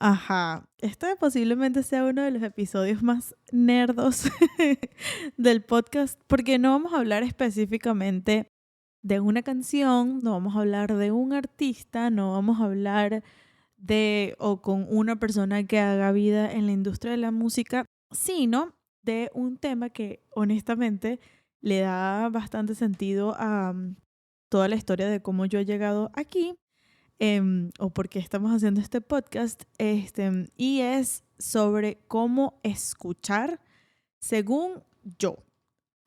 Ajá, este posiblemente sea uno de los episodios más nerdos del podcast, porque no vamos a hablar específicamente de una canción, no vamos a hablar de un artista, no vamos a hablar de o con una persona que haga vida en la industria de la música, sino de un tema que honestamente le da bastante sentido a toda la historia de cómo yo he llegado aquí, o por qué estamos haciendo este podcast, y es sobre cómo escuchar según yo.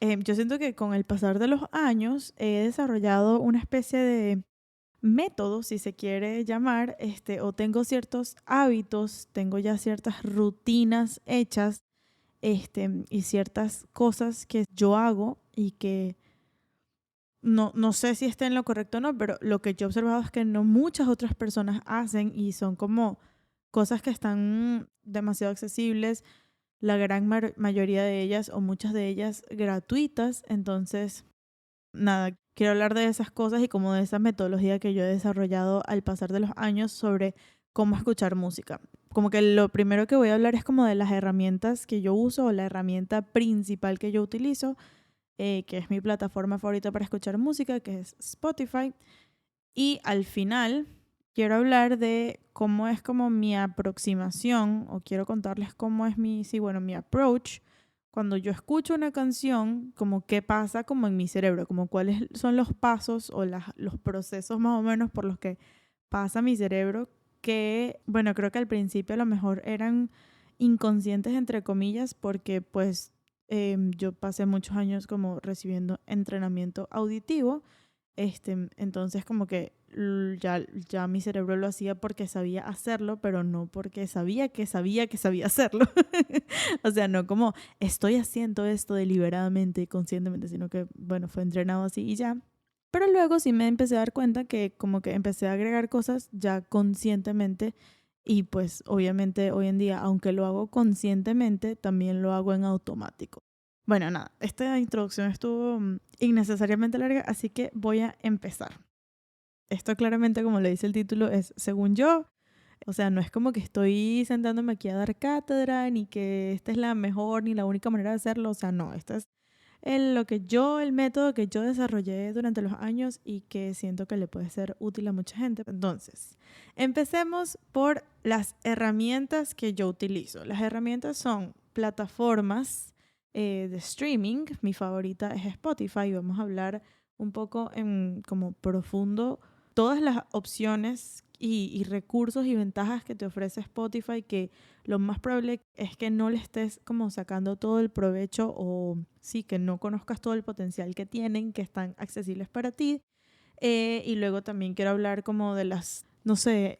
Yo siento que con el pasar de los años he desarrollado una especie de método, si se quiere llamar, o tengo ciertos hábitos, tengo ya ciertas rutinas hechas, y ciertas cosas que yo hago y que no sé si esté en lo correcto o no, pero lo que yo he observado es que no muchas otras personas hacen y son como cosas que están demasiado accesibles, la gran mayoría de ellas o muchas de ellas gratuitas. Entonces, nada, quiero hablar de esas cosas y como de esa metodología que yo he desarrollado al pasar de los años sobre cómo escuchar música. Como que lo primero que voy a hablar es como de las herramientas que yo uso o la herramienta principal que yo utilizo, que es mi plataforma favorita para escuchar música, que es Spotify. Y al final quiero hablar de cómo es como mi aproximación, o quiero contarles cómo es mi approach cuando yo escucho una canción, como qué pasa como en mi cerebro, como cuáles son los pasos o los procesos más o menos por los que pasa mi cerebro, que bueno, creo que al principio a lo mejor eran inconscientes entre comillas, porque pues yo pasé muchos años como recibiendo entrenamiento auditivo, entonces como que ya mi cerebro lo hacía porque sabía hacerlo, pero no porque sabía que sabía hacerlo. O sea, no como estoy haciendo esto deliberadamente y conscientemente, sino que, bueno, fue entrenado así y ya. Pero luego sí me empecé a dar cuenta que como que empecé a agregar cosas ya conscientemente, y pues obviamente hoy en día, aunque lo hago conscientemente, también lo hago en automático. Bueno, nada, esta introducción estuvo innecesariamente larga, así que voy a empezar. Esto claramente, como le dice el título, es según yo. O sea, no es como que estoy sentándome aquí a dar cátedra, ni que esta es la mejor ni la única manera de hacerlo. O sea, no, esta es el método que yo desarrollé durante los años y que siento que le puede ser útil a mucha gente. Entonces, empecemos por las herramientas que yo utilizo. Las herramientas son plataformas de streaming. Mi favorita es Spotify. Vamos a hablar un poco en como profundo todas las opciones y recursos y ventajas que te ofrece Spotify, que lo más probable es que no le estés como sacando todo el provecho, o sí, que no conozcas todo el potencial que tienen, que están accesibles para ti. Y luego también quiero hablar como de las, no sé,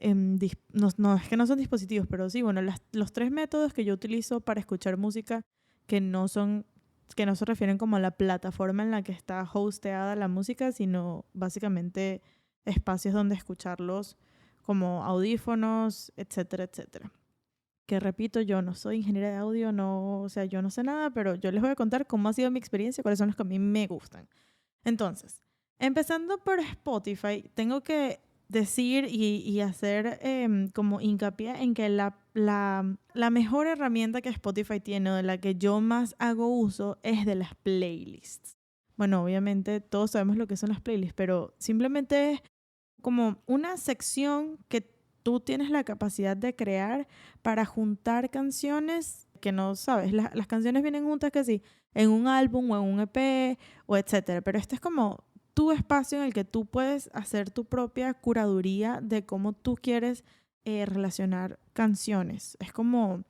no, es que no son dispositivos, pero sí, bueno, los tres métodos que yo utilizo para escuchar música que no son, que no se refieren como a la plataforma en la que está hosteada la música, sino básicamente espacios donde escucharlos como audífonos, etcétera, etcétera. Que repito, yo no soy ingeniera de audio, no, o sea, yo no sé nada, pero yo les voy a contar cómo ha sido mi experiencia, cuáles son los que a mí me gustan. Entonces, empezando por Spotify, tengo que decir y hacer como hincapié en que la mejor herramienta que Spotify tiene, o de la que yo más hago uso, es de las playlists. Bueno, obviamente todos sabemos lo que son las playlists, pero simplemente es como una sección que tú tienes la capacidad de crear para juntar canciones que no sabes. Las canciones vienen juntas que sí, en un álbum o en un EP o etcétera. Pero este es como tu espacio en el que tú puedes hacer tu propia curaduría de cómo tú quieres relacionar canciones. Es como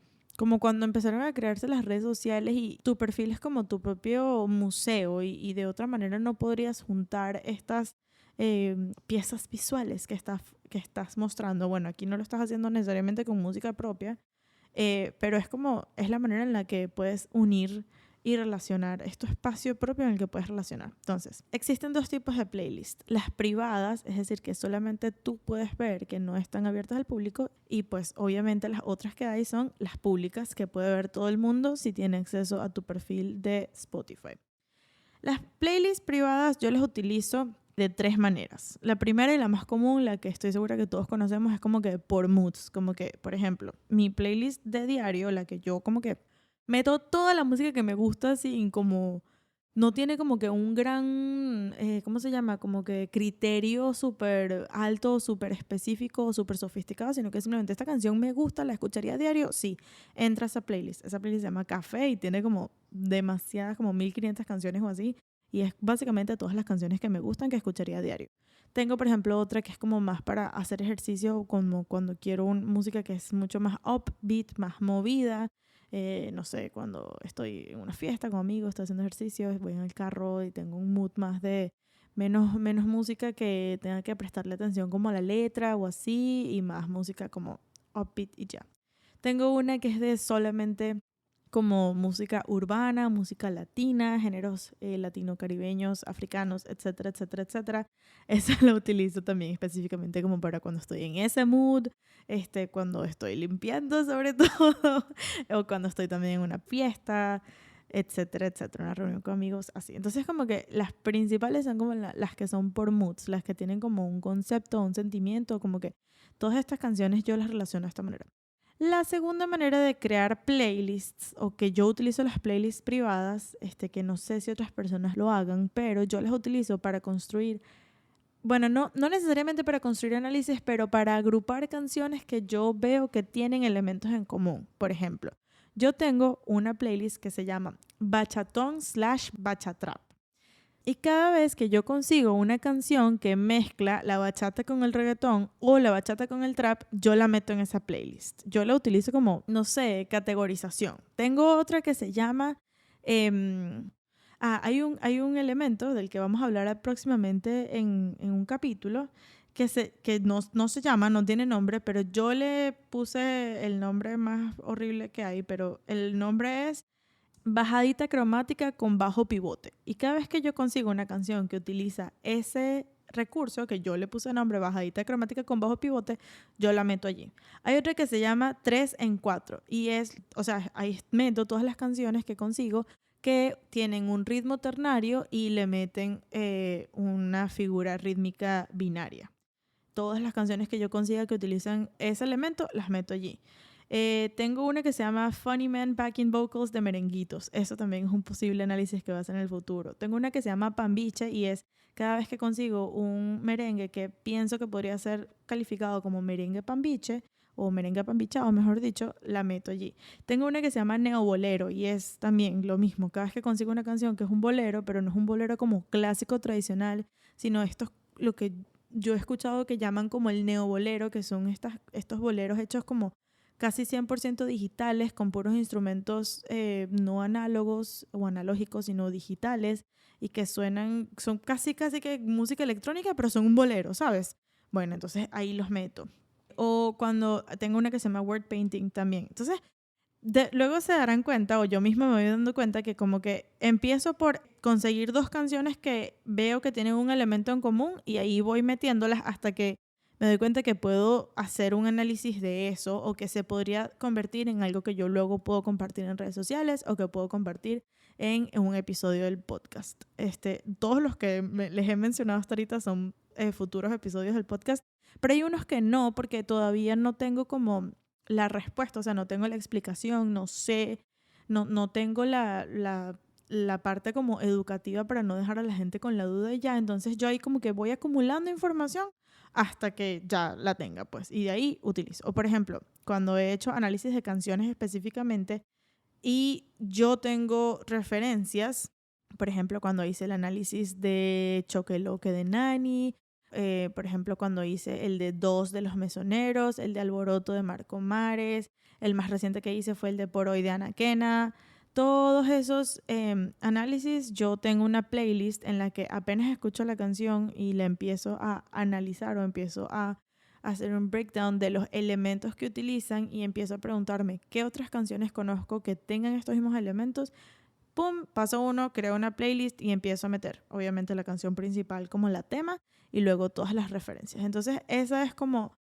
cuando empezaron a crearse las redes sociales y tu perfil es como tu propio museo, y de otra manera no podrías juntar estas piezas visuales que estás mostrando. Bueno, aquí no lo estás haciendo necesariamente con música propia, pero es la manera en la que puedes unir y relacionar. Es tu espacio propio en el que puedes relacionar. Entonces, existen dos tipos de playlists. Las privadas, es decir, que solamente tú puedes ver, que no están abiertas al público. Y pues obviamente las otras que hay son las públicas, que puede ver todo el mundo si tiene acceso a tu perfil de Spotify. Las playlists privadas yo las utilizo de 3 maneras. La primera y la más común, la que estoy segura que todos conocemos, es como que por moods. Como que, por ejemplo, mi playlist de diario, la que yo como que meto toda la música que me gusta sin como... No tiene como que un gran, ¿cómo se llama? Como que criterio súper alto, súper específico, súper sofisticado, sino que simplemente esta canción me gusta, la escucharía a diario, sí, entra a esa playlist. Esa playlist se llama Café y tiene como demasiadas, como 1500 canciones o así. Y es básicamente todas las canciones que me gustan que escucharía a diario. Tengo, por ejemplo, otra que es como más para hacer ejercicio, como cuando quiero música que es mucho más upbeat, más movida. No sé, cuando estoy en una fiesta con amigos, estoy haciendo ejercicio, voy en el carro y tengo un mood más de menos música que tenga que prestarle atención como a la letra o así, y más música como upbeat y ya. Tengo una que es de solamente como música urbana, música latina, géneros latino-caribeños, africanos, etcétera, etcétera, etcétera. Esa la utilizo también específicamente como para cuando estoy en ese mood, cuando estoy limpiando sobre todo, o cuando estoy también en una fiesta, etcétera, etcétera, una reunión con amigos, así. Entonces como que las principales son como las que son por moods, las que tienen como un concepto, un sentimiento, como que todas estas canciones yo las relaciono de esta manera. La segunda manera de crear playlists, o que yo utilizo las playlists privadas, que no sé si otras personas lo hagan, pero yo las utilizo para construir, bueno, no necesariamente para construir análisis, pero para agrupar canciones que yo veo que tienen elementos en común. Por ejemplo, yo tengo una playlist que se llama Bachatón/Bachatrap. Y cada vez que yo consigo una canción que mezcla la bachata con el reggaetón o la bachata con el trap, yo la meto en esa playlist. Yo la utilizo como, no sé, categorización. Tengo otra que se llama... hay un elemento del que vamos a hablar próximamente en un capítulo que no se llama, no tiene nombre, pero yo le puse el nombre más horrible que hay, pero el nombre es bajadita cromática con bajo pivote. Y cada vez que yo consigo una canción que utiliza ese recurso, que yo le puse nombre bajadita cromática con bajo pivote, yo la meto allí. Hay otra que se llama 3 en 4 y es, o sea, ahí meto todas las canciones que consigo que tienen un ritmo ternario y le meten una figura rítmica binaria. Todas las canciones que yo consiga que utilizan ese elemento, las meto allí. Tengo una que se llama Funny Man Backing Vocals de merenguitos. Eso también es un posible análisis que va a hacer en el futuro. Tengo una que se llama Pambiche y es cada vez que consigo un merengue que pienso que podría ser calificado como merengue pambiche o merengue pambichado, mejor dicho, la meto allí. Tengo una que se llama neobolero y es también lo mismo. Cada vez que consigo una canción que es un bolero, pero no es un bolero como clásico tradicional, sino lo que yo he escuchado que llaman como el neobolero, que son estos boleros hechos como casi 100% digitales, con puros instrumentos no análogos o analógicos, sino digitales, y que son casi que música electrónica, pero son un bolero, ¿sabes? Bueno, entonces ahí los meto. O cuando tengo una que se llama word painting también. Entonces, luego se darán cuenta, o yo misma me voy dando cuenta, que como que empiezo por conseguir dos canciones que veo que tienen un elemento en común y ahí voy metiéndolas hasta que me doy cuenta que puedo hacer un análisis de eso o que se podría convertir en algo que yo luego puedo compartir en redes sociales o que puedo compartir en un episodio del podcast. Todos los que les he mencionado hasta ahorita son futuros episodios del podcast, pero hay unos que no, porque todavía no tengo como la respuesta, o sea, no tengo la explicación, no sé, no tengo la parte como educativa para no dejar a la gente con la duda y ya. Entonces yo ahí como que voy acumulando información hasta que ya la tenga, pues, y de ahí utilizo. O por ejemplo, cuando he hecho análisis de canciones específicamente y yo tengo referencias, por ejemplo, cuando hice el análisis de Choqueloque de Nani, por ejemplo, cuando hice el de Dos de los Mesoneros, el de Alboroto de Marco Mares, el más reciente que hice fue el de Por Hoy de Anaquena. Todos esos análisis, yo tengo una playlist en la que apenas escucho la canción y la empiezo a analizar o empiezo a hacer un breakdown de los elementos que utilizan y empiezo a preguntarme qué otras canciones conozco que tengan estos mismos elementos. Pum, paso uno, creo una playlist y empiezo a meter, obviamente, la canción principal como la tema y luego todas las referencias. Entonces, esa es como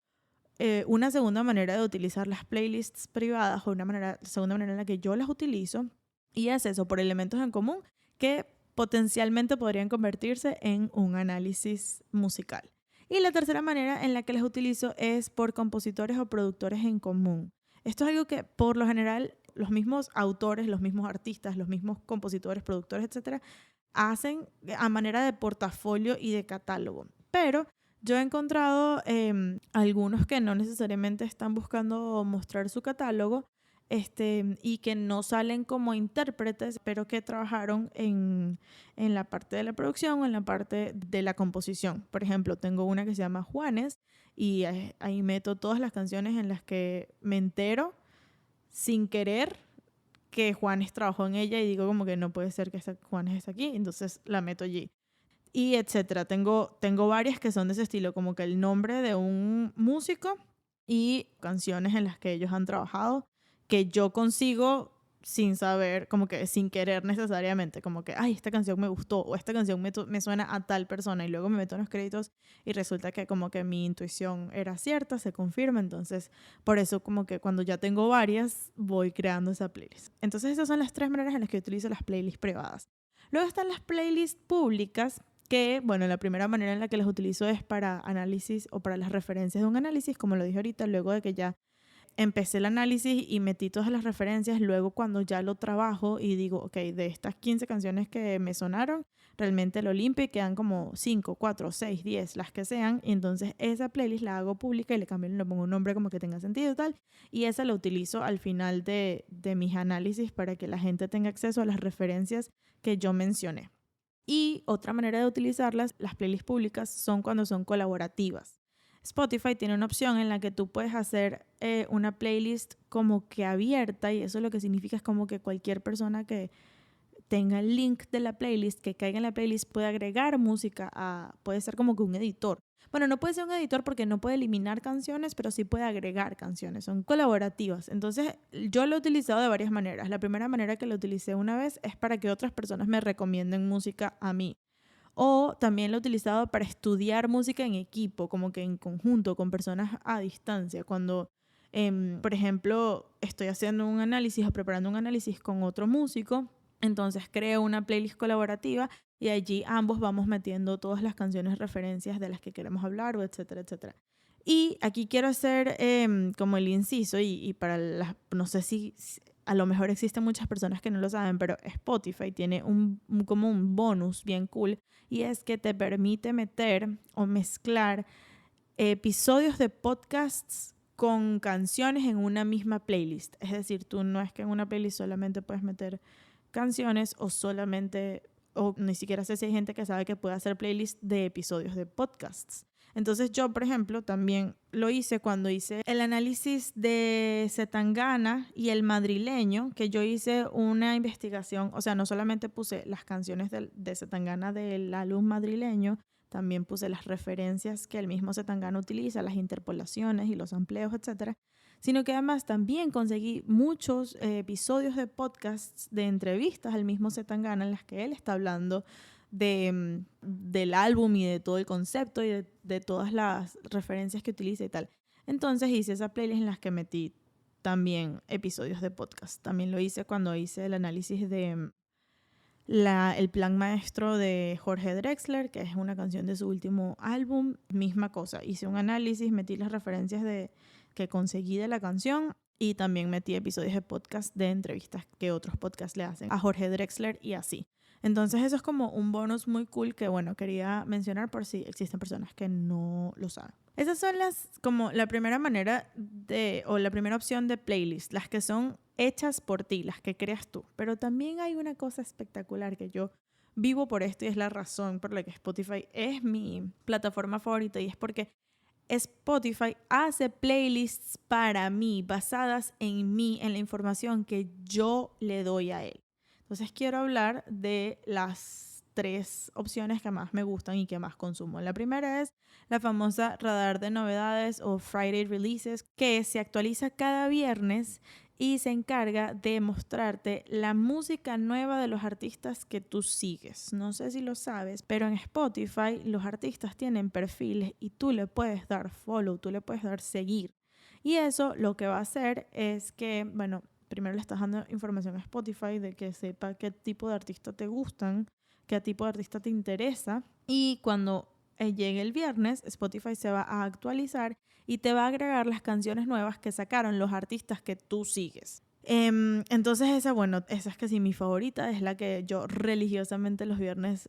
una segunda manera de utilizar las playlists privadas o segunda manera en la que yo las utilizo. Y es eso, por elementos en común que potencialmente podrían convertirse en un análisis musical. Y la tercera manera en la que las utilizo es por compositores o productores en común. Esto es algo que por lo general los mismos autores, los mismos artistas, los mismos compositores, productores, etcétera, hacen a manera de portafolio y de catálogo. Pero yo he encontrado algunos que no necesariamente están buscando mostrar su catálogo, y que no salen como intérpretes, pero que trabajaron en la parte de la producción o en la parte de la composición. Por ejemplo, tengo una que se llama Juanes y ahí meto todas las canciones en las que me entero sin querer que Juanes trabajó en ella y digo como que no puede ser que Juanes esté aquí, entonces la meto allí. Y etcétera. Tengo varias que son de ese estilo, como que el nombre de un músico y canciones en las que ellos han trabajado que yo consigo sin saber, como que sin querer necesariamente, como que, ay, esta canción me gustó o esta canción me suena a tal persona y luego me meto en los créditos y resulta que como que mi intuición era cierta, se confirma, entonces por eso como que cuando ya tengo varias voy creando esa playlist. Entonces esas son las tres maneras en las que utilizo las playlists privadas. Luego están las playlists públicas que, bueno, la primera manera en la que las utilizo es para análisis o para las referencias de un análisis, como lo dije ahorita, luego de que ya empecé el análisis y metí todas las referencias, luego cuando ya lo trabajo y digo, ok, de estas 15 canciones que me sonaron, realmente lo limpio y quedan como 5, 4, 6, 10, las que sean, y entonces esa playlist la hago pública y le cambio, le pongo un nombre como que tenga sentido y tal, y esa la utilizo al final de mis análisis para que la gente tenga acceso a las referencias que yo mencioné. Y otra manera de utilizarlas, las playlists públicas, son cuando son colaborativas. Spotify tiene una opción en la que tú puedes hacer una playlist como que abierta y eso lo que significa es como que cualquier persona que tenga el link de la playlist, que caiga en la playlist, puede agregar música puede ser como que un editor. Bueno, no puede ser un editor porque no puede eliminar canciones, pero sí puede agregar canciones, son colaborativas. Entonces, yo lo he utilizado de varias maneras. La primera manera que lo utilicé una vez es para que otras personas me recomienden música a mí. O también lo he utilizado para estudiar música en equipo, como que en conjunto, con personas a distancia. Cuando, por ejemplo, estoy haciendo un análisis o preparando un análisis con otro músico, entonces creo una playlist colaborativa y allí ambos vamos metiendo todas las canciones referencias de las que queremos hablar, o etcétera, etcétera. Y aquí quiero hacer como el inciso y para las, no sé si a lo mejor existen muchas personas que no lo saben, pero Spotify tiene como un bonus bien cool y es que te permite meter o mezclar episodios de podcasts con canciones en una misma playlist. Es decir, tú no es que en una playlist solamente puedes meter canciones o ni siquiera sé si hay gente que sabe que puede hacer playlists de episodios de podcasts. Entonces yo, por ejemplo, también lo hice cuando hice el análisis de Zetangana y el madrileño, que yo hice una investigación, o sea, no solamente puse las canciones de Zetangana del álbum madrileño, también puse las referencias que el mismo Zetangana utiliza, las interpolaciones y los amplios, etcétera, sino que además también conseguí muchos episodios de podcasts, de entrevistas al mismo Zetangana en las que él está hablando del álbum y de todo el concepto y de todas las referencias que utiliza y tal. Entonces hice esa playlist en las que metí también episodios de podcast. También lo hice cuando hice el análisis de el plan maestro de Jorge Drexler, que es una canción de su último álbum. Misma cosa, hice un análisis, metí las referencias que conseguí de la canción y también metí episodios de podcast de entrevistas que otros podcasts le hacen a Jorge Drexler y así. Entonces eso es como un bonus muy cool que, bueno, quería mencionar por si existen personas que no lo saben. Esas son como la primera manera o la primera opción de playlist, las que son hechas por ti, las que creas tú. Pero también hay una cosa espectacular que yo vivo por esto y es la razón por la que Spotify es mi plataforma favorita y es porque Spotify hace playlists para mí, basadas en mí, en la información que yo le doy a él. Entonces quiero hablar de las tres opciones que más me gustan y que más consumo. La primera es la famosa radar de novedades o Friday Releases, que se actualiza cada viernes y se encarga de mostrarte la música nueva de los artistas que tú sigues. No sé si lo sabes, pero en Spotify los artistas tienen perfiles y tú le puedes dar follow, tú le puedes dar seguir. Y eso lo que va a hacer es que, bueno, primero le estás dando información a Spotify de que sepa qué tipo de artistas te gustan, qué tipo de artista te interesa. Y cuando llegue el viernes, Spotify se va a actualizar y te va a agregar las canciones nuevas que sacaron los artistas que tú sigues. Entonces esa es casi mi favorita, es la que yo religiosamente los viernes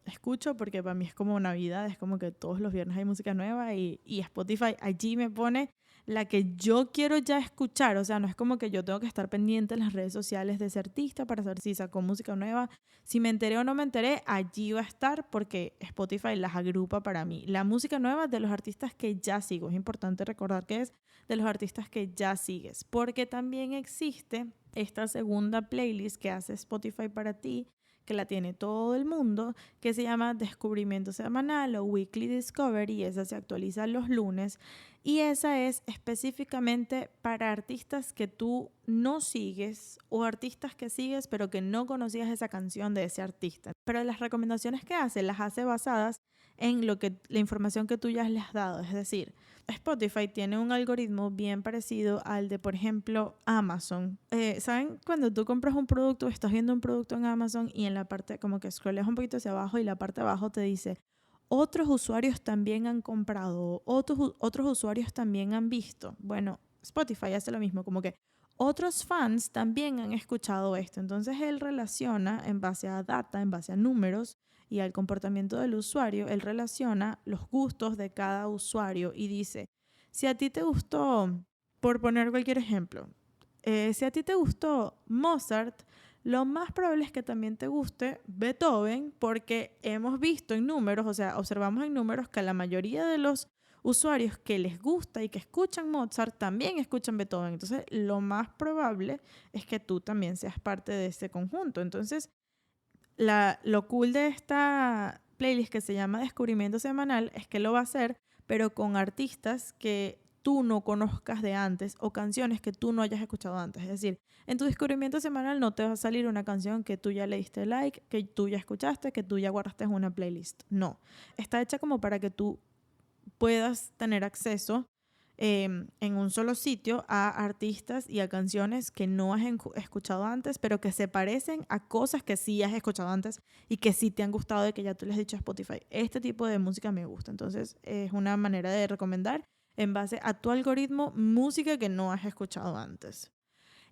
escucho, porque para mí es como Navidad, es como que todos los viernes hay música nueva y Spotify allí me pone la que yo quiero ya escuchar. O sea, no es como que yo tengo que estar pendiente en las redes sociales de ese artista para saber si sacó música nueva. Si me enteré o no me enteré, allí va a estar porque Spotify las agrupa para mí. La música nueva de los artistas que ya sigo, es importante recordar que es de los artistas que ya sigues, porque también existe esta segunda playlist que hace Spotify para ti, que la tiene todo el mundo, que se llama Descubrimiento Semanal o Weekly Discovery, y esa se actualiza los lunes, y esa es específicamente para artistas que tú no sigues o artistas que sigues pero que no conocías esa canción de ese artista. Pero las recomendaciones que hace las hace basadas en la información que tú ya le has dado, es decir, Spotify tiene un algoritmo bien parecido al de, por ejemplo, Amazon. ¿Saben? Cuando tú compras un producto, estás viendo un producto en Amazon y en la parte, como que scrolleas un poquito hacia abajo y la parte de abajo te dice, otros usuarios también han comprado, otros usuarios también han visto. Bueno, Spotify hace lo mismo, como que otros fans también han escuchado esto. Entonces él relaciona en base a data, en base a números, y al comportamiento del usuario, él relaciona los gustos de cada usuario y dice, si a ti te gustó, por poner cualquier ejemplo, si a ti te gustó Mozart, lo más probable es que también te guste Beethoven, porque hemos visto en números, o sea, observamos en números que la mayoría de los usuarios que les gusta y que escuchan Mozart también escuchan Beethoven. Entonces, lo más probable es que tú también seas parte de ese conjunto. Entonces, lo cool de esta playlist que se llama Descubrimiento Semanal es que lo va a hacer, pero con artistas que tú no conozcas de antes o canciones que tú no hayas escuchado antes. Es decir, en tu descubrimiento semanal no te va a salir una canción que tú ya le diste like, que tú ya escuchaste, que tú ya guardaste en una playlist. No, está hecha como para que tú puedas tener acceso en un solo sitio a artistas y a canciones que no has escuchado antes, pero que se parecen a cosas que sí has escuchado antes y que sí te han gustado, de que ya tú les has dicho a Spotify, este tipo de música me gusta. Entonces es una manera de recomendar en base a tu algoritmo música que no has escuchado antes.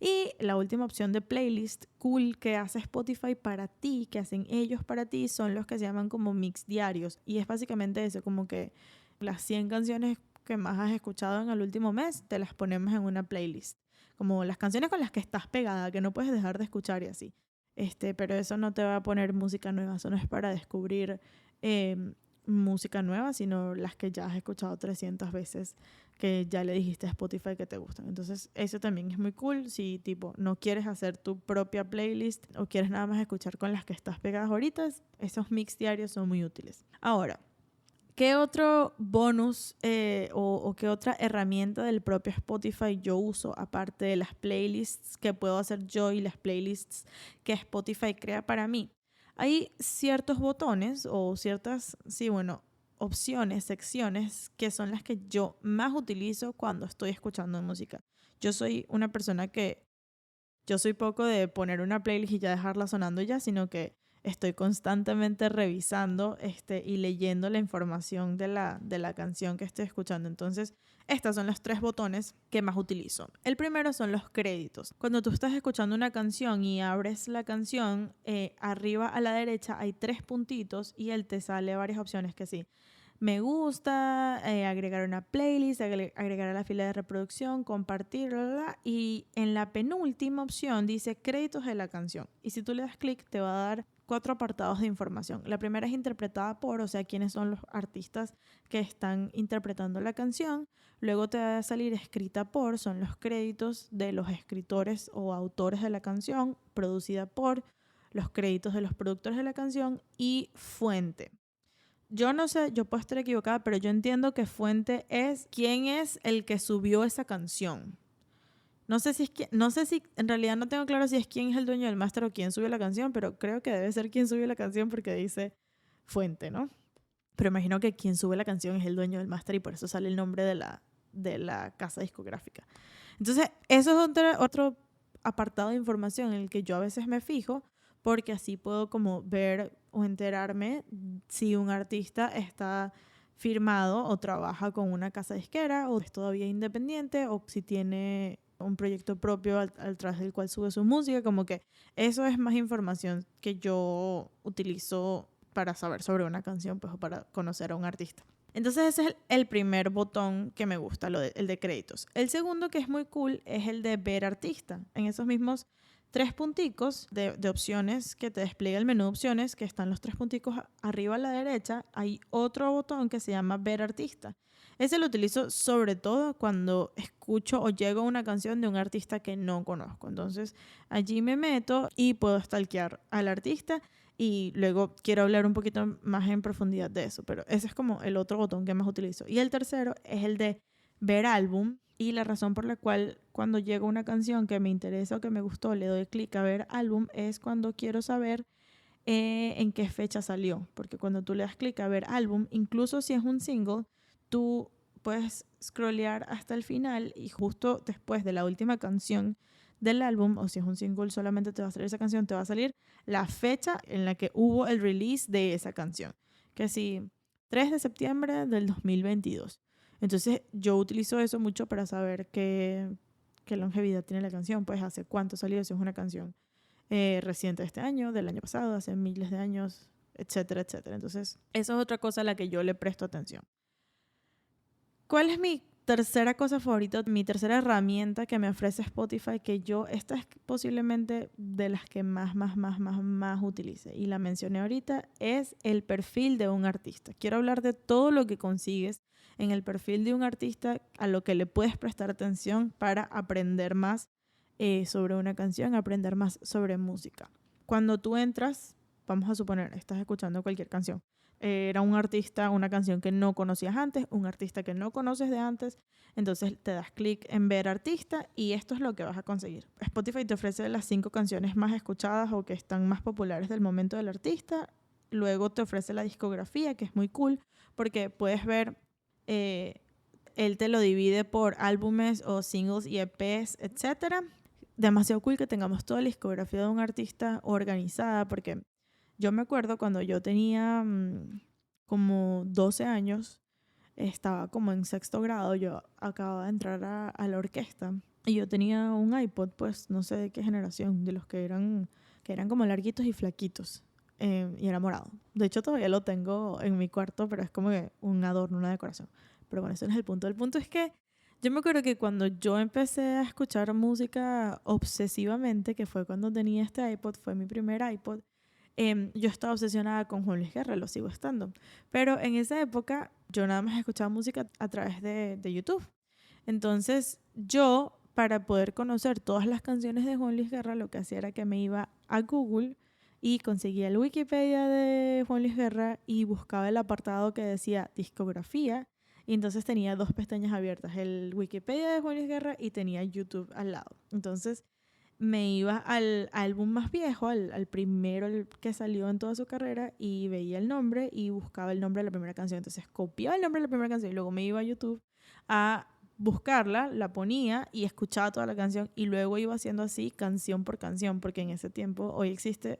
Y la última opción de playlist cool que hace Spotify para ti, que hacen ellos para ti, son los que se llaman como mix diarios. Y es básicamente eso, como que las 100 canciones que más has escuchado en el último mes, te las ponemos en una playlist. Como las canciones con las que estás pegada, que no puedes dejar de escuchar y así. Pero eso no te va a poner música nueva, eso no es para descubrir música nueva, sino las que ya has escuchado 300 veces, que ya le dijiste a Spotify que te gustan. Entonces, eso también es muy cool. Si, tipo, no quieres hacer tu propia playlist o quieres nada más escuchar con las que estás pegadas ahorita, esos mix diarios son muy útiles. Ahora, ¿qué otro bonus o qué otra herramienta del propio Spotify yo uso, aparte de las playlists que puedo hacer yo y las playlists que Spotify crea para mí? Hay ciertos botones o ciertas, sí, bueno, opciones, secciones, que son las que yo más utilizo cuando estoy escuchando música. Yo soy una persona que, yo soy poco de poner una playlist y ya dejarla sonando ya, sino que estoy constantemente revisando y leyendo la información de la canción que estoy escuchando. Entonces, estos son los 3 botones que más utilizo. El primero son los créditos. Cuando tú estás escuchando una canción y abres la canción, arriba a la derecha hay 3 puntitos y él te sale varias opciones que sí. Me gusta, agregar una playlist, agregar a la fila de reproducción, compartir, bla, bla, bla. Y en la penúltima opción dice créditos de la canción. Y si tú le das clic, te va a dar 4 apartados de información. La primera es interpretada por, o sea, quiénes son los artistas que están interpretando la canción. Luego te va a salir escrita por, son los créditos de los escritores o autores de la canción, producida por, los créditos de los productores de la canción y fuente. Yo no sé, yo puedo estar equivocada, pero yo entiendo que fuente es quién es el que subió esa canción. No sé si no sé si, en realidad no tengo claro si es quién es el dueño del máster o quién subió la canción, pero creo que debe ser quién subió la canción porque dice fuente, ¿no? Pero imagino que quien sube la canción es el dueño del máster y por eso sale el nombre de la casa discográfica. Entonces, eso es otro apartado de información en el que yo a veces me fijo, porque así puedo como ver o enterarme si un artista está firmado o trabaja con una casa disquera o es todavía independiente o si tiene un proyecto propio al través del cual sube su música. Como que eso es más información que yo utilizo para saber sobre una canción, pues, o para conocer a un artista. Entonces ese es el primer botón que me gusta, el de créditos. El segundo, que es muy cool, es el de ver artista. En esos mismos tres punticos de opciones que te despliega el menú de opciones, que están los tres punticos arriba a la derecha, hay otro botón que se llama ver artista. Ese lo utilizo sobre todo cuando escucho o llego a una canción de un artista que no conozco. Entonces allí me meto y puedo stalkear al artista y luego quiero hablar un poquito más en profundidad de eso, pero ese es como el otro botón que más utilizo. Y el tercero es el de ver álbum, y la razón por la cual cuando llega una canción que me interesa o que me gustó le doy clic a ver álbum es cuando quiero saber en qué fecha salió, porque cuando tú le das clic a ver álbum, incluso si es un single, tú puedes scrollear hasta el final y justo después de la última canción del álbum, o si es un single solamente te va a salir esa canción, te va a salir la fecha en la que hubo el release de esa canción, que si 3 de septiembre del 2022. Entonces yo utilizo eso mucho para saber qué longevidad tiene la canción, pues hace cuánto salió, si es una canción reciente de este año, del año pasado, hace miles de años, etcétera, etcétera. Entonces eso es otra cosa a la que yo le presto atención. ¿Cuál es mi tercera cosa favorita, mi tercera herramienta que me ofrece Spotify? Esta es posiblemente de las que más utilice, y la mencioné ahorita, es el perfil de un artista. Quiero hablar de todo lo que consigues en el perfil de un artista, a lo que le puedes prestar atención para aprender más sobre una canción, aprender más sobre música. Cuando tú entras, vamos a suponer, estás escuchando cualquier canción, era un artista, una canción que no conocías antes, un artista que no conoces de antes, entonces te das clic en ver artista y esto es lo que vas a conseguir. Spotify te ofrece las 5 canciones más escuchadas o que están más populares del momento del artista, luego te ofrece la discografía, que es muy cool porque puedes ver, él te lo divide por álbumes o singles y EPs, etcétera. Demasiado cool que tengamos toda la discografía de un artista organizada, porque yo me acuerdo cuando yo tenía como 12 años, estaba como en sexto grado, yo acababa de entrar a la orquesta y yo tenía un iPod, pues no sé de qué generación, de los que eran como larguitos y flaquitos, y era morado. De hecho todavía lo tengo en mi cuarto, pero es como que un adorno, una decoración. Pero bueno, ese no es el punto. El punto es que yo me acuerdo que cuando yo empecé a escuchar música obsesivamente, que fue cuando tenía este iPod, fue mi primer iPod, yo estaba obsesionada con Juan Luis Guerra, lo sigo estando. Pero en esa época yo nada más escuchaba música a través de YouTube. Entonces yo, para poder conocer todas las canciones de Juan Luis Guerra, lo que hacía era que me iba a Google y conseguía el Wikipedia de Juan Luis Guerra y buscaba el apartado que decía discografía. Y entonces tenía 2 pestañas abiertas, el Wikipedia de Juan Luis Guerra y tenía YouTube al lado. Entonces me iba al álbum más viejo, al primero, el que salió en toda su carrera, y veía el nombre y buscaba el nombre de la primera canción. Entonces copiaba el nombre de la primera canción y luego me iba a YouTube a buscarla, la ponía y escuchaba toda la canción, y luego iba haciendo así canción por canción, porque en ese tiempo, hoy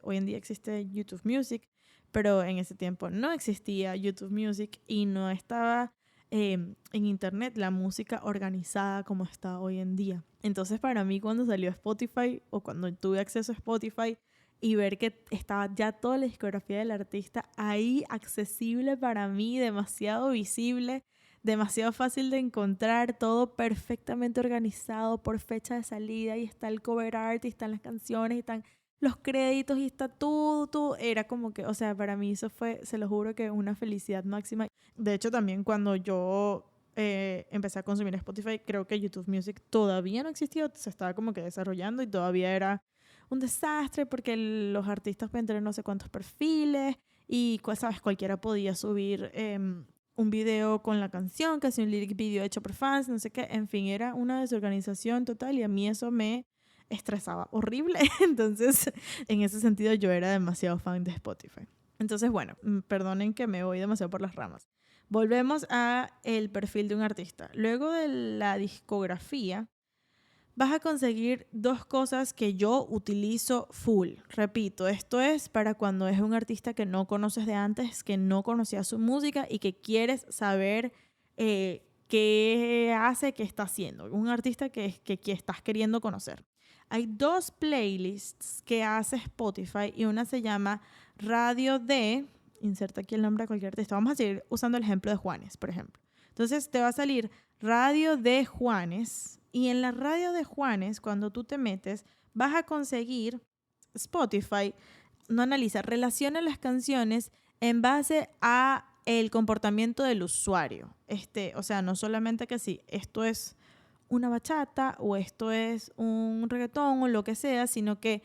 en día existe YouTube Music, pero en ese tiempo no existía YouTube Music y no estaba en internet la música organizada como está hoy en día. Entonces para mí, cuando salió Spotify o cuando tuve acceso a Spotify y ver que estaba ya toda la discografía del artista ahí accesible para mí, demasiado visible, demasiado fácil de encontrar, todo perfectamente organizado por fecha de salida, y está el cover art y están las canciones y están los créditos y está todo, era como que, o sea, para mí eso fue, se lo juro, que una felicidad máxima. De hecho, también cuando yo empecé a consumir Spotify, creo que YouTube Music todavía no existía, se estaba como que desarrollando y todavía era un desastre porque los artistas pueden tener no sé cuántos perfiles y, sabes, cualquiera podía subir un video con la canción, casi un lyric video hecho por fans, no sé qué, en fin, era una desorganización total y a mí eso me estresaba horrible. Entonces, en ese sentido, yo era demasiado fan de Spotify. Entonces, bueno, perdonen que me voy demasiado por las ramas. Volvemos a el perfil de un artista. Luego de la discografía, vas a conseguir dos cosas que yo utilizo full. Repito, esto es para cuando es un artista que no conoces de antes, que no conocías su música y que quieres saber qué hace, qué está haciendo. Un artista que estás queriendo conocer. Hay dos playlists que hace Spotify y una se llama Radio de... Inserta aquí el nombre de cualquier artista. Vamos a seguir usando el ejemplo de Juanes, por ejemplo. Entonces te va a salir Radio de Juanes y en la Radio de Juanes, cuando tú te metes, vas a conseguir Spotify, no analiza, relaciona las canciones en base a el comportamiento del usuario. O sea, no solamente que sí, esto es una bachata o esto es un reggaetón o lo que sea, sino que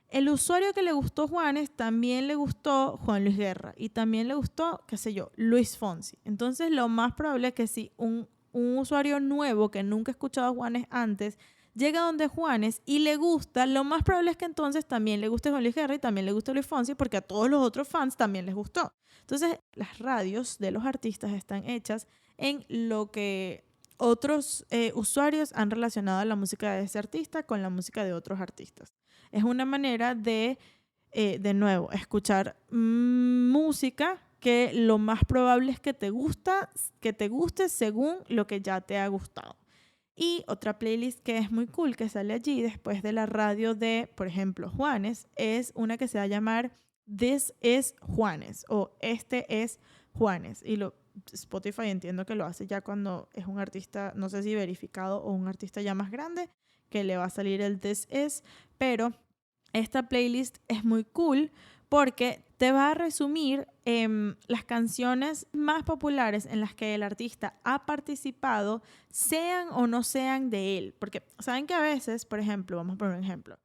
el usuario que le gustó Juanes también le gustó Juan Luis Guerra y también le gustó, qué sé yo, Luis Fonsi. Entonces, lo más probable es que si un usuario nuevo que nunca ha escuchado a Juanes antes llega donde Juanes y le gusta, lo más probable es que entonces también le guste Juan Luis Guerra y también le guste Luis Fonsi porque a todos los otros fans también les gustó. Entonces, las radios de los artistas están hechas en lo que otros usuarios han relacionado a la música de ese artista con la música de otros artistas. Es una manera de nuevo, escuchar música que lo más probable es que te guste según lo que ya te ha gustado. Y otra playlist que es muy cool que sale allí después de la radio de, por ejemplo, Juanes, es una que se va a llamar This is Juanes o Este es Juanes. Y Spotify entiendo que lo hace ya cuando es un artista, no sé si verificado o un artista ya más grande, que le va a salir el This is, pero esta playlist es muy cool porque te va a resumir las canciones más populares en las que el artista ha participado, sean o no sean de él. Porque saben que a veces, por ejemplo, vamos a poner un ejemplo,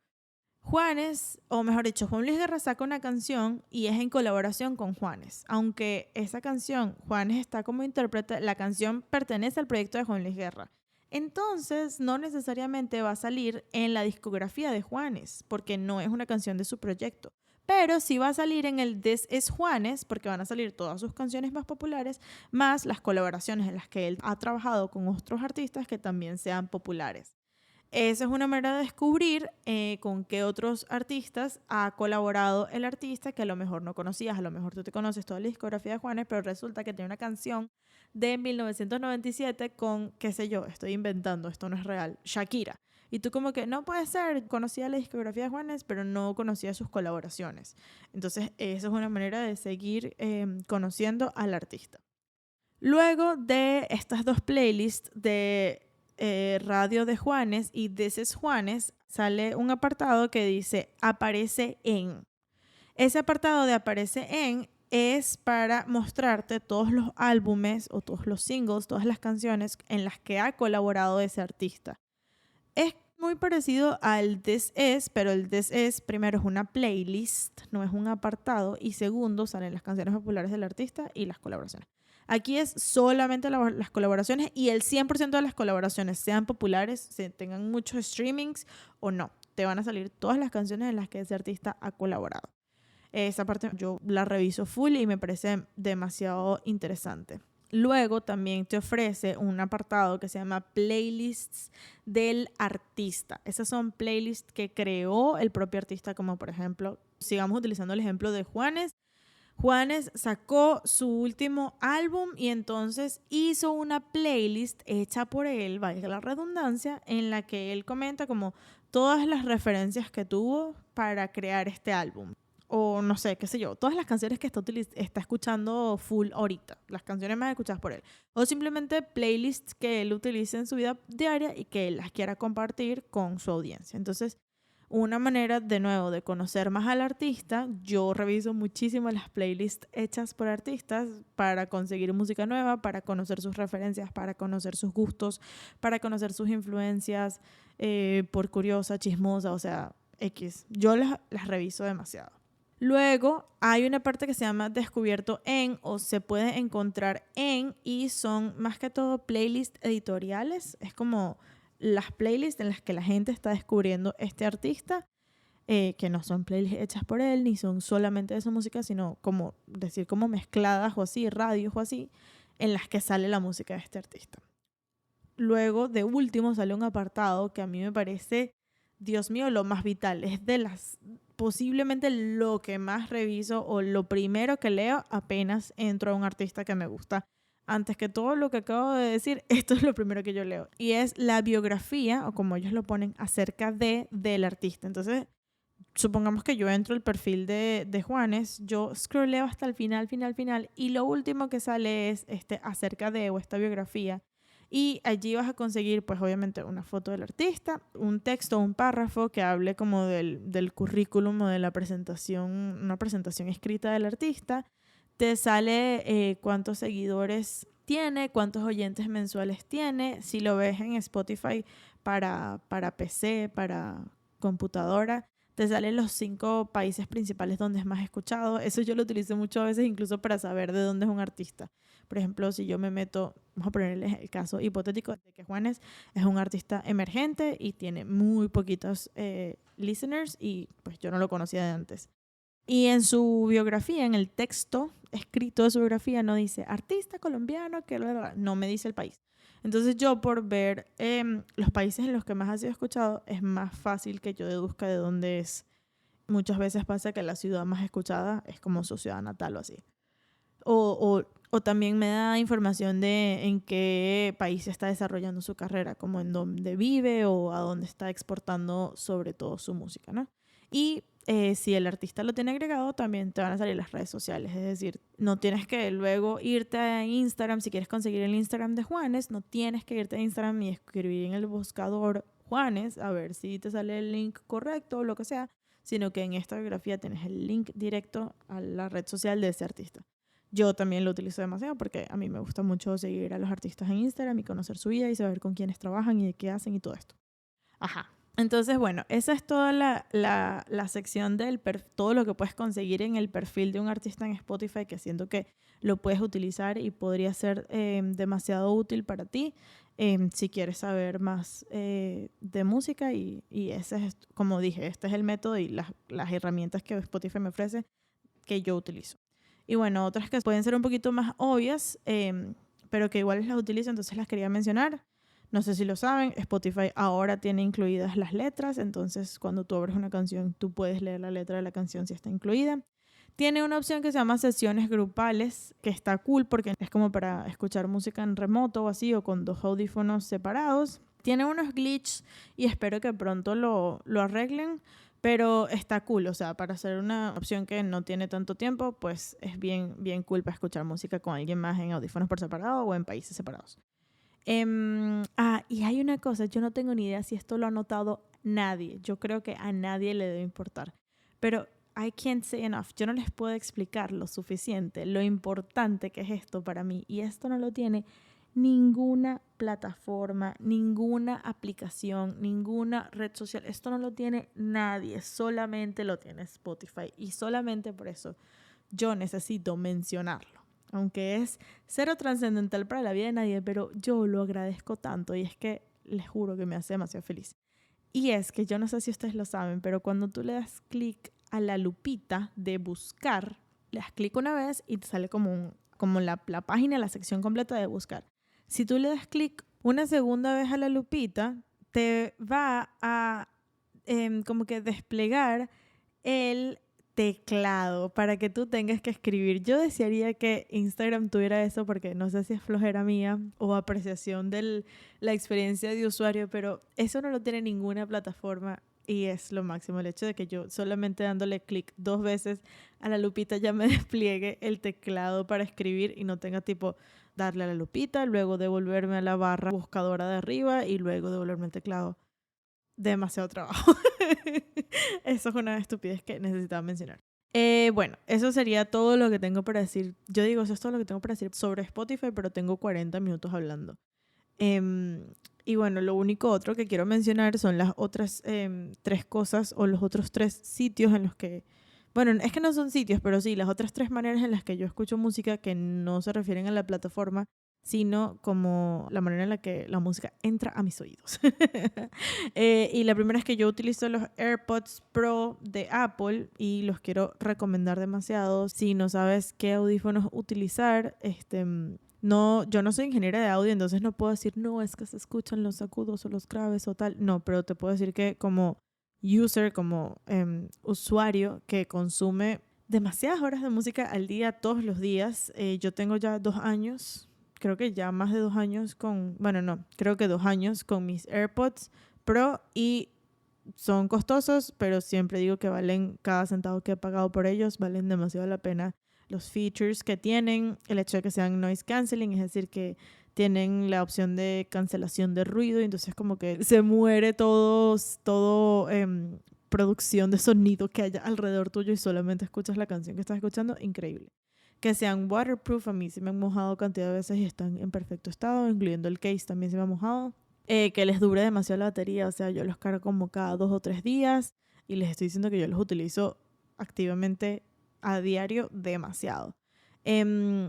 Juanes, o mejor dicho, Juan Luis Guerra saca una canción y es en colaboración con Juanes. Aunque esa canción, Juanes está como intérprete, la canción pertenece al proyecto de Juan Luis Guerra. Entonces, no necesariamente va a salir en la discografía de Juanes, porque no es una canción de su proyecto. Pero sí va a salir en el This is Juanes, porque van a salir todas sus canciones más populares, más las colaboraciones en las que él ha trabajado con otros artistas que también sean populares. Esa es una manera de descubrir con qué otros artistas ha colaborado el artista que a lo mejor no conocías, a lo mejor tú te conoces toda la discografía de Juanes, pero resulta que tiene una canción de 1997 con, qué sé yo, estoy inventando, esto no es real, Shakira. Y tú como que no puede ser, conocía la discografía de Juanes, pero no conocía sus colaboraciones. Entonces, esa es una manera de seguir conociendo al artista. Luego de estas dos playlists de Radio de Juanes y This is Juanes, sale un apartado que dice aparece en. Ese apartado de aparece en es para mostrarte todos los álbumes o todos los singles, todas las canciones en las que ha colaborado ese artista. Es muy parecido al This Is, pero el This Is primero es una playlist, no es un apartado, y segundo salen las canciones populares del artista y las colaboraciones. Aquí es solamente las colaboraciones y el 100% de las colaboraciones, sean populares, tengan muchos streamings o no, te van a salir todas las canciones en las que ese artista ha colaborado. Esa parte yo la reviso full y me parece demasiado interesante. Luego también te ofrece un apartado que se llama playlists del artista. Esas son playlists que creó el propio artista, como por ejemplo, sigamos utilizando el ejemplo de Juanes. Juanes sacó su último álbum y entonces hizo una playlist hecha por él, valga la redundancia, en la que él comenta como todas las referencias que tuvo para crear este álbum. O no sé, qué sé yo, todas las canciones que está escuchando full ahorita, las canciones más escuchadas por él. O simplemente playlists que él utilice en su vida diaria y que él las quiera compartir con su audiencia. Entonces, una manera, de nuevo, de conocer más al artista, yo reviso muchísimo las playlists hechas por artistas para conseguir música nueva, para conocer sus referencias, para conocer sus gustos, para conocer sus influencias, por curiosa, chismosa, o sea, X. Yo las reviso demasiado. Luego hay una parte que se llama descubierto en o se puede encontrar en y son más que todo playlists editoriales. Es como las playlists en las que la gente está descubriendo este artista, que no son playlists hechas por él ni son solamente de su música, sino como decir como mezcladas o así, radios o así, en las que sale la música de este artista. luego de último sale un apartado que a mí me parece, Dios mío, lo más vital. Es de las, posiblemente lo que más reviso o lo primero que leo apenas entro a un artista que me gusta. Antes que todo lo que acabo de decir, esto es lo primero que yo leo. Y es la biografía, o como ellos lo ponen, acerca del artista. Entonces, supongamos que yo entro al perfil de Juanes, yo scrolleo hasta el final, y lo último que sale es acerca de o esta biografía. Y allí vas a conseguir, pues obviamente, una foto del artista, un texto, un párrafo que hable como del currículum o de la presentación, una presentación escrita del artista. Te sale cuántos seguidores tiene, cuántos oyentes mensuales tiene. Si lo ves en Spotify para PC, para computadora, te salen los 5 países principales donde es más escuchado. Eso yo lo utilizo mucho a veces incluso para saber de dónde es un artista. Por ejemplo, si yo me meto, vamos a ponerle el caso hipotético de que Juanes es un artista emergente y tiene muy poquitos listeners y pues yo no lo conocía de antes. Y en su biografía, en el texto escrito de su biografía, no dice artista colombiano, que no me dice el país. Entonces yo por ver los países en los que más ha sido escuchado, es más fácil que yo deduzca de dónde es. Muchas veces pasa que la ciudad más escuchada es como su ciudad natal o así. O también me da información de en qué país está desarrollando su carrera, como en dónde vive o a dónde está exportando sobre todo su música, ¿no? Y si el artista lo tiene agregado, también te van a salir las redes sociales. Es decir, no tienes que luego irte a Instagram. Si quieres conseguir el Instagram de Juanes, no tienes que irte a Instagram y escribir en el buscador Juanes a ver si te sale el link correcto o lo que sea, sino que en esta biografía tienes el link directo a la red social de ese artista. Yo también lo utilizo demasiado porque a mí me gusta mucho seguir a los artistas en Instagram y conocer su vida y saber con quiénes trabajan y de qué hacen y todo esto. Ajá. Entonces, bueno, esa es toda la sección todo lo que puedes conseguir en el perfil de un artista en Spotify, que siento que lo puedes utilizar y podría ser demasiado útil para ti si quieres saber más de música. Y ese es, como dije, este es el método y las herramientas que Spotify me ofrece que yo utilizo. Y bueno, otras que pueden ser un poquito más obvias, pero que igual las utilizo, entonces las quería mencionar. No sé si lo saben, Spotify ahora tiene incluidas las letras, entonces cuando tú abres una canción, tú puedes leer la letra de la canción si está incluida. Tiene una opción que se llama sesiones grupales, que está cool porque es como para escuchar música en remoto o así, o con 2 audífonos separados. Tiene unos glitches y espero que pronto lo arreglen, pero está cool, o sea, para hacer una opción que no tiene tanto tiempo, pues es bien, bien cool para escuchar música con alguien más en audífonos por separado o en países separados. Y hay una cosa, yo no tengo ni idea si esto lo ha notado nadie. Yo creo que a nadie le debe importar. Pero I can't say enough. Yo no les puedo explicar lo suficiente, lo importante que es esto para mí. Y esto no lo tiene ninguna plataforma, ninguna aplicación, ninguna red social. Esto no lo tiene nadie, solamente lo tiene Spotify. Y solamente por eso yo necesito mencionarlo. Aunque es cero trascendental para la vida de nadie, pero yo lo agradezco tanto y es que les juro que me hace demasiado feliz. Y es que yo no sé si ustedes lo saben, pero cuando tú le das clic a la lupita de buscar, le das clic una vez y te sale como la página, la sección completa de buscar. Si tú le das clic una segunda vez a la lupita, te va a como que desplegar el teclado para que tú tengas que escribir. Yo desearía que Instagram tuviera eso porque no sé si es flojera mía o apreciación de la experiencia de usuario, pero eso no lo tiene ninguna plataforma y es lo máximo. El hecho de que yo solamente dándole clic 2 veces a la lupita ya me despliegue el teclado para escribir y no tenga tipo darle a la lupita, luego devolverme a la barra buscadora de arriba y luego devolverme el teclado. Demasiado trabajo. Eso es una estupidez que necesitaba mencionar. Bueno, eso sería todo lo que tengo para decir. Yo digo, eso es todo lo que tengo para decir sobre Spotify, pero tengo 40 minutos hablando. Y bueno, lo único otro que quiero mencionar son las otras 3 cosas o los otros 3 sitios en los que... Bueno, es que no son sitios, pero sí, las otras 3 maneras en las que yo escucho música que no se refieren a la plataforma, sino como la manera en la que la música entra a mis oídos. Y la primera es que yo utilizo los AirPods Pro de Apple y los quiero recomendar demasiado. Si no sabes qué audífonos utilizar, No, yo no soy ingeniera de audio, entonces no puedo decir, no, es que se escuchan los agudos o los graves o tal. No, pero te puedo decir que como user, como usuario que consume demasiadas horas de música al día, todos los días, yo tengo ya 2 años, creo que ya más de 2 años bueno, no, creo que 2 años con mis AirPods Pro y son costosos, pero siempre digo que valen cada centavo que he pagado por ellos, valen demasiado la pena los features que tienen, el hecho de que sean noise canceling, es decir, que tienen la opción de cancelación de ruido, y entonces como que se muere todo producción de sonido que haya alrededor tuyo y solamente escuchas la canción que estás escuchando, increíble. Que sean waterproof, a mí se me han mojado cantidad de veces y están en perfecto estado, incluyendo el case también se me ha mojado. Que les dure demasiado la batería, o sea, yo los cargo como cada 2 o 3 días y les estoy diciendo que yo los utilizo activamente a diario demasiado. En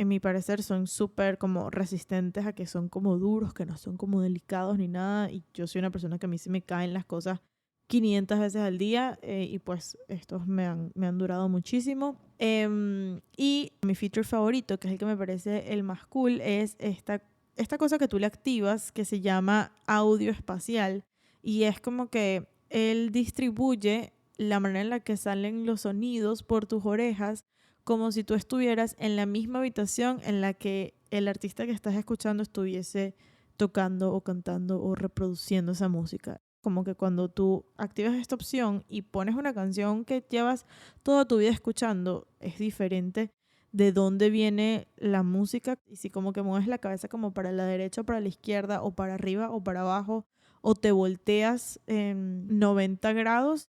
mi parecer son súper como resistentes a que son como duros, que no son como delicados ni nada, y yo soy una persona que a mí se me caen las cosas 500 veces al día, y pues estos me han durado muchísimo. Y mi feature favorito, que es el que me parece el más cool, es esta cosa que tú le activas que se llama audio espacial, y es como que él distribuye la manera en la que salen los sonidos por tus orejas como si tú estuvieras en la misma habitación en la que el artista que estás escuchando estuviese tocando o cantando o reproduciendo esa música. Como que cuando tú activas esta opción y pones una canción que llevas toda tu vida escuchando, es diferente de dónde viene la música, y si como que mueves la cabeza como para la derecha o para la izquierda o para arriba o para abajo o te volteas en 90 grados,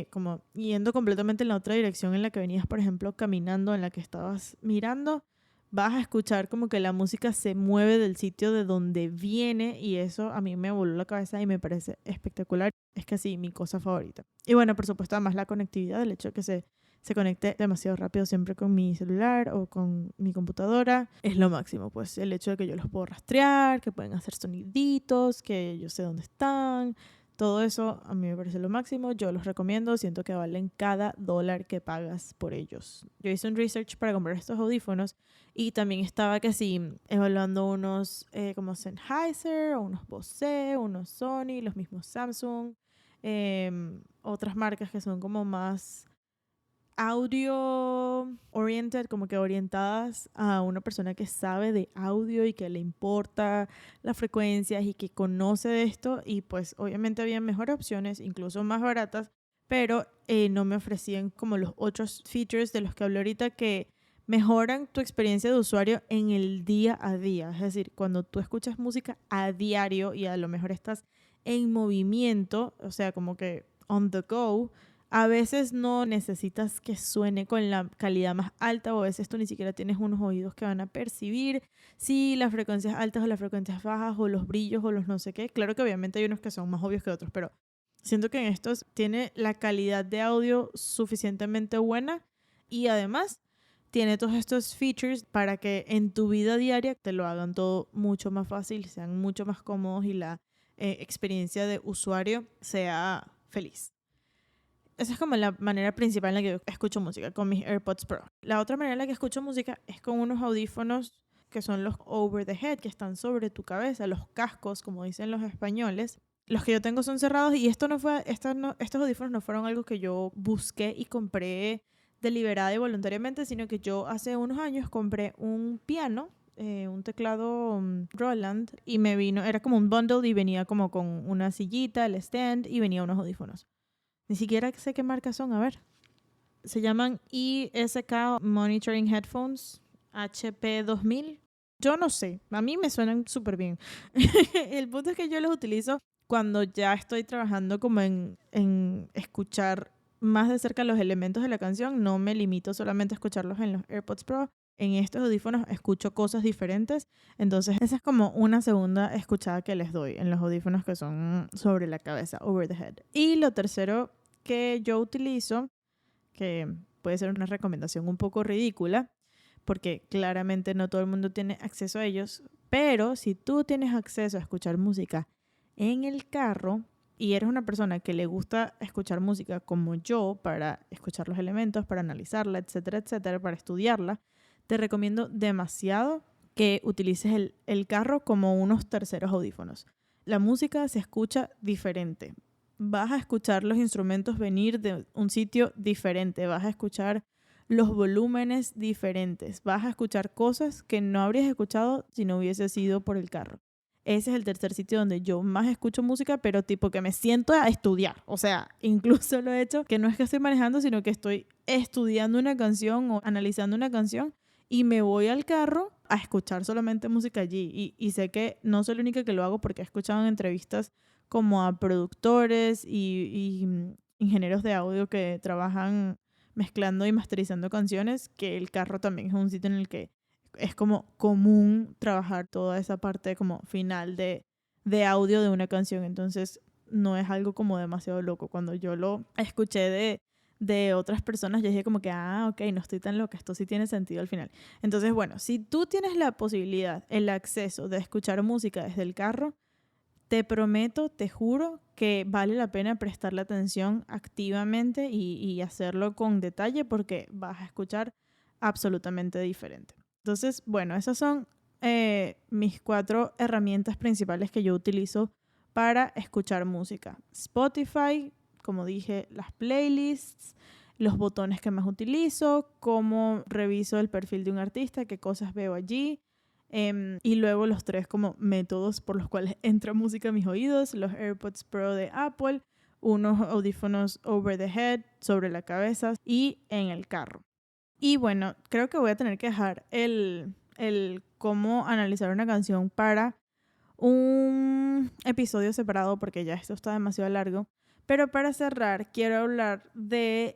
como yendo completamente en la otra dirección en la que venías, por ejemplo, caminando, en la que estabas mirando, vas a escuchar como que la música se mueve del sitio de donde viene, y eso a mí me voló la cabeza y me parece espectacular. Es que sí, mi cosa favorita. Y bueno, por supuesto, además la conectividad, el hecho de que se conecte demasiado rápido siempre con mi celular o con mi computadora, es lo máximo. Pues el hecho de que yo los puedo rastrear, que pueden hacer soniditos, que yo sé dónde están, todo eso a mí me parece lo máximo. Yo los recomiendo, siento que valen cada dólar que pagas por ellos. Yo hice un research para comprar estos audífonos y también estaba que sí, evaluando unos como Sennheiser, o unos Bose, unos Sony, los mismos Samsung, otras marcas que son como más audio oriented, como que orientadas a una persona que sabe de audio y que le importa las frecuencias y que conoce de esto, y pues obviamente había mejores opciones, incluso más baratas, pero no me ofrecían como los otros features de los que hablé ahorita, que mejoran tu experiencia de usuario en el día a día. Es decir, cuando tú escuchas música a diario y a lo mejor estás en movimiento, o sea, como que on the go, a veces no necesitas que suene con la calidad más alta, o a veces tú ni siquiera tienes unos oídos que van a percibir si las frecuencias altas o las frecuencias bajas o los brillos o los no sé qué. Claro que obviamente hay unos que son más obvios que otros, pero siento que en estos tiene la calidad de audio suficientemente buena, y además tiene todos estos features para que en tu vida diaria te lo hagan todo mucho más fácil, sean mucho más cómodos y la experiencia de usuario sea feliz. Esa es como la manera principal en la que yo escucho música, con mis AirPods Pro. La otra manera en la que escucho música es con unos audífonos que son los over the head, que están sobre tu cabeza, los cascos, como dicen los españoles. Los que yo tengo son cerrados, y estos audífonos no fueron algo que yo busqué y compré deliberada y voluntariamente, sino que yo hace unos años compré un piano, un teclado Roland, y me vino, era como un bundle y venía como con una sillita, el stand, y venía unos audífonos. Ni siquiera sé qué marcas son, a ver. Se llaman ESK Monitoring Headphones HP 2000. Yo no sé, a mí me suenan súper bien. El punto es que yo los utilizo cuando ya estoy trabajando como en escuchar más de cerca los elementos de la canción. No me limito solamente a escucharlos en los AirPods Pro. En estos audífonos escucho cosas diferentes. Entonces esa es como una segunda escuchada que les doy en los audífonos que son sobre la cabeza, over the head. Y lo tercero que yo utilizo, que puede ser una recomendación un poco ridícula, porque claramente no todo el mundo tiene acceso a ellos, pero si tú tienes acceso a escuchar música en el carro y eres una persona que le gusta escuchar música como yo, para escuchar los elementos, para analizarla, etcétera, etcétera, para estudiarla, te recomiendo demasiado que utilices el carro como unos terceros audífonos. La música se escucha diferente. Vas a escuchar los instrumentos venir de un sitio diferente. Vas a escuchar los volúmenes diferentes. Vas a escuchar cosas que no habrías escuchado si no hubiese sido por el carro. Ese es el tercer sitio donde yo más escucho música, pero tipo que me siento a estudiar. O sea, incluso lo he hecho, que no es que estoy manejando, sino que estoy estudiando una canción o analizando una canción y me voy al carro a escuchar solamente música allí. Y sé que no soy la única que lo hago porque he escuchado en entrevistas como a productores y ingenieros de audio que trabajan mezclando y masterizando canciones, que el carro también es un sitio en el que es como común trabajar toda esa parte como final de audio de una canción. Entonces no es algo como demasiado loco. Cuando yo lo escuché de otras personas, yo dije como que, ok, no estoy tan loca, esto sí tiene sentido al final. Entonces, bueno, si tú tienes la posibilidad, el acceso de escuchar música desde el carro, te prometo, te juro que vale la pena prestarle atención activamente y hacerlo con detalle porque vas a escuchar absolutamente diferente. Entonces, bueno, esas son mis 4 herramientas principales que yo utilizo para escuchar música. Spotify, como dije, las playlists, los botones que más utilizo, cómo reviso el perfil de un artista, qué cosas veo allí. Y luego los 3 como métodos por los cuales entra música a mis oídos: los AirPods Pro de Apple, unos audífonos over the head, sobre la cabeza y en el carro. Y bueno, creo que voy a tener que dejar el cómo analizar una canción para un episodio separado porque ya esto está demasiado largo. Pero para cerrar, quiero hablar de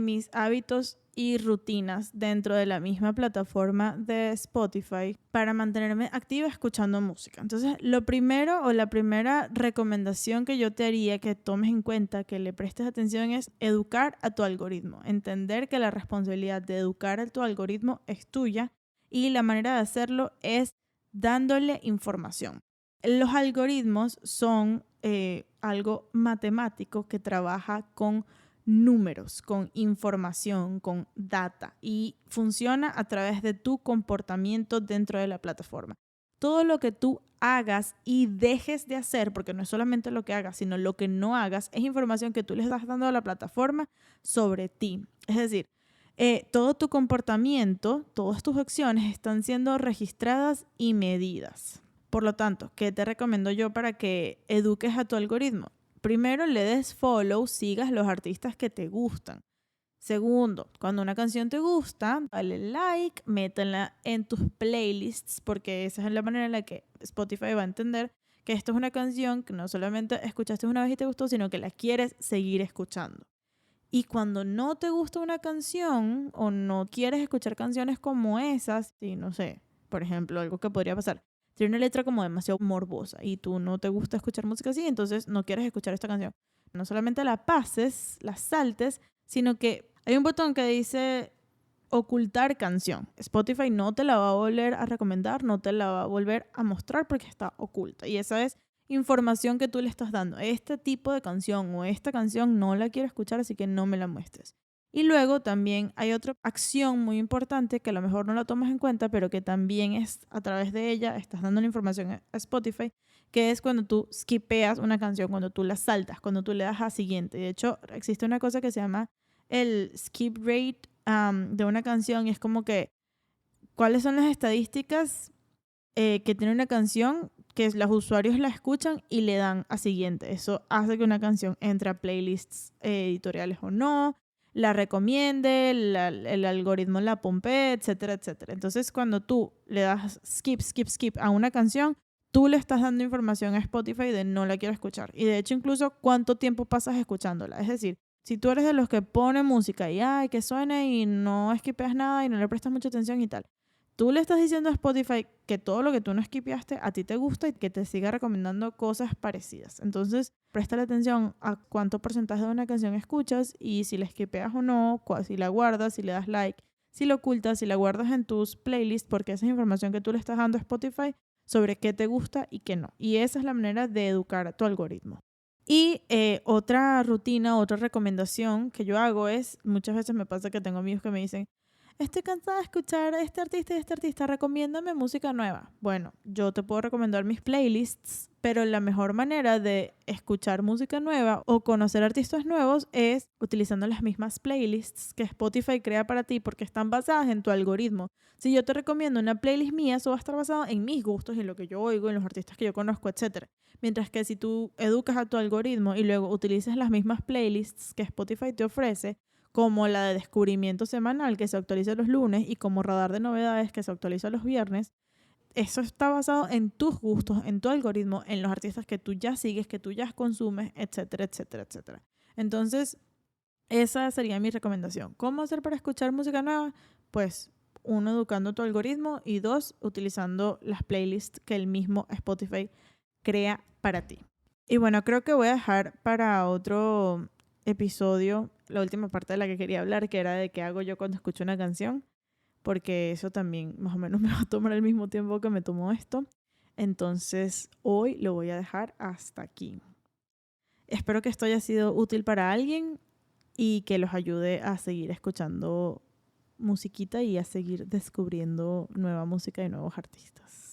mis hábitos y rutinas dentro de la misma plataforma de Spotify para mantenerme activa escuchando música. Entonces, lo primero o la primera recomendación que yo te haría que tomes en cuenta, que le prestes atención, es educar a tu algoritmo. Entender que la responsabilidad de educar a tu algoritmo es tuya y la manera de hacerlo es dándole información. Los algoritmos son algo matemático que trabaja con números, con información, con data y funciona a través de tu comportamiento dentro de la plataforma. Todo lo que tú hagas y dejes de hacer, porque no es solamente lo que hagas, sino lo que no hagas, es información que tú le estás dando a la plataforma sobre ti. Es decir, todo tu comportamiento, todas tus acciones están siendo registradas y medidas. Por lo tanto, ¿qué te recomiendo yo para que eduques a tu algoritmo? Primero, le des follow, sigas los artistas que te gustan. Segundo, cuando una canción te gusta, dale like, métela en tus playlists, porque esa es la manera en la que Spotify va a entender que esto es una canción que no solamente escuchaste una vez y te gustó, sino que la quieres seguir escuchando. Y cuando no te gusta una canción o no quieres escuchar canciones como esas, y no sé, por ejemplo, algo que podría pasar, tiene una letra como demasiado morbosa y tú no te gusta escuchar música así, entonces no quieres escuchar esta canción. No solamente la pases, la saltes, sino que hay un botón que dice ocultar canción. Spotify no te la va a volver a recomendar, no te la va a volver a mostrar porque está oculta. Y esa es información que tú le estás dando. Este tipo de canción o esta canción no la quiero escuchar, así que no me la muestres. Y luego también hay otra acción muy importante que a lo mejor no la tomas en cuenta, pero que también es a través de ella, estás dando la información a Spotify, que es cuando tú skipeas una canción, cuando tú la saltas, cuando tú le das a siguiente. De hecho, existe una cosa que se llama el skip rate de una canción y es como que cuáles son las estadísticas que tiene una canción que los usuarios la escuchan y le dan a siguiente. Eso hace que una canción entre a playlists editoriales o no, la recomiende, el algoritmo la pompee, etcétera, etcétera. Entonces, cuando tú le das skip a una canción, tú le estás dando información a Spotify de no la quiero escuchar. Y de hecho, incluso cuánto tiempo pasas escuchándola. Es decir, si tú eres de los que pone música y que suene y no skipeas nada y no le prestas mucha atención y tal, tú le estás diciendo a Spotify que todo lo que tú no skipeaste a ti te gusta y que te siga recomendando cosas parecidas. Entonces, préstale atención a cuánto porcentaje de una canción escuchas y si la skipeas o no, si la guardas, si le das like, si la ocultas, si la guardas en tus playlists, porque esa es información que tú le estás dando a Spotify sobre qué te gusta y qué no. Y esa es la manera de educar a tu algoritmo. Y otra rutina, otra recomendación que yo hago es, muchas veces me pasa que tengo amigos que me dicen, estoy cansada de escuchar a este artista y este artista, recomiéndame música nueva. Bueno, yo te puedo recomendar mis playlists, pero la mejor manera de escuchar música nueva o conocer artistas nuevos es utilizando las mismas playlists que Spotify crea para ti porque están basadas en tu algoritmo. Si yo te recomiendo una playlist mía, eso va a estar basado en mis gustos, en lo que yo oigo, en los artistas que yo conozco, etcétera. Mientras que si tú educas a tu algoritmo y luego utilizas las mismas playlists que Spotify te ofrece, como la de descubrimiento semanal que se actualiza los lunes y como radar de novedades que se actualiza los viernes, eso está basado en tus gustos, en tu algoritmo, en los artistas que tú ya sigues, que tú ya consumes, etcétera, etcétera, etcétera. Entonces, esa sería mi recomendación. ¿Cómo hacer para escuchar música nueva? Pues, uno, educando tu algoritmo y dos, utilizando las playlists que el mismo Spotify crea para ti. Y bueno, creo que voy a dejar para otro episodio la última parte de la que quería hablar, que era de qué hago yo cuando escucho una canción, porque eso también más o menos me va a tomar el mismo tiempo que me tomó esto. Entonces, hoy lo voy a dejar hasta aquí. Espero que esto haya sido útil para alguien y que los ayude a seguir escuchando musiquita y a seguir descubriendo nueva música y nuevos artistas.